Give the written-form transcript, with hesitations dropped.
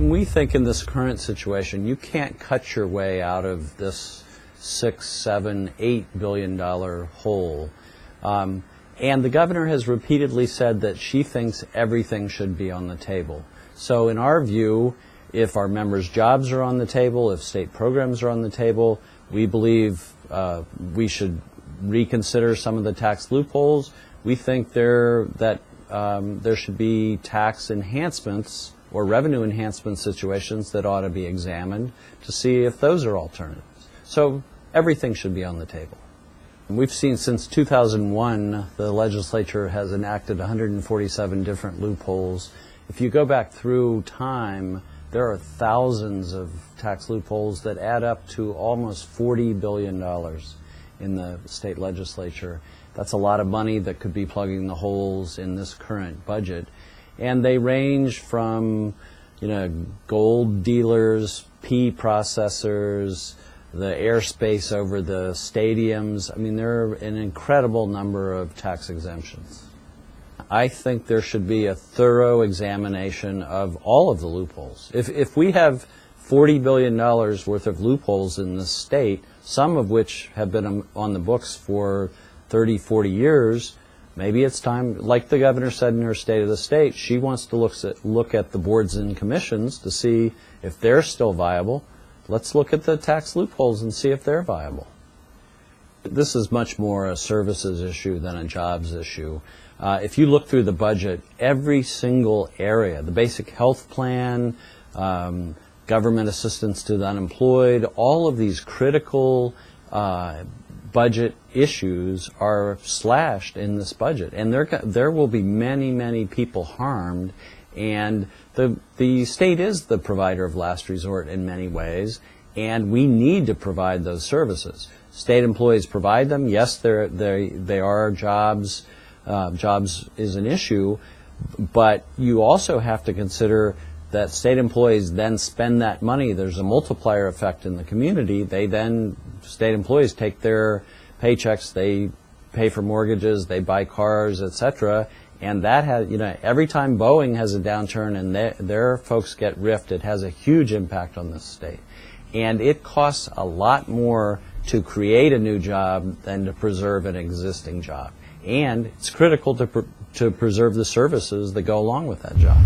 We think in this current situation, you can't cut your way out of this $6, $7, $8 billion hole. And the governor has repeatedly said that she thinks everything should be on the table. So in our view, if our members' jobs are on the table, if state programs are on the table, we believe we should reconsider some of the tax loopholes. We think there should be tax enhancements or revenue enhancement situations that ought to be examined to see if those are alternatives. So everything should be on the table. We've seen since 2001, the legislature has enacted 147 different loopholes. If you go back through time, there are thousands of tax loopholes that add up to almost $40 billion in the state legislature. That's a lot of money that could be plugging the holes in this current budget. And they range from, gold dealers, pea processors, the airspace over the stadiums. I mean, there are an incredible number of tax exemptions. I think there should be a thorough examination of all of the loopholes. If we have $40 billion worth of loopholes in this state, some of which have been on the books for 30, 40 years, maybe it's time, like the governor said in her State of the State, she wants to look at the boards and commissions to see if they're still viable. Let's look at the tax loopholes and see if they're viable. This is much more a services issue than a jobs issue. If you look through the budget, every single area, the basic health plan, government assistance to the unemployed, all of these critical budget issues are slashed in this budget. And there will be many, many people harmed. And the state is the provider of last resort in many ways, and we need to provide those services. State employees provide them. Yes, they are jobs. Jobs is an issue, but you also have to consider that state employees then spend that money. There's a multiplier effect in the community. State employees take their paychecks, they pay for mortgages, they buy cars, etc. And that has, every time Boeing has a downturn and their folks get riffed, it has a huge impact on the state. And it costs a lot more to create a new job than to preserve an existing job. And it's critical to preserve the services that go along with that job.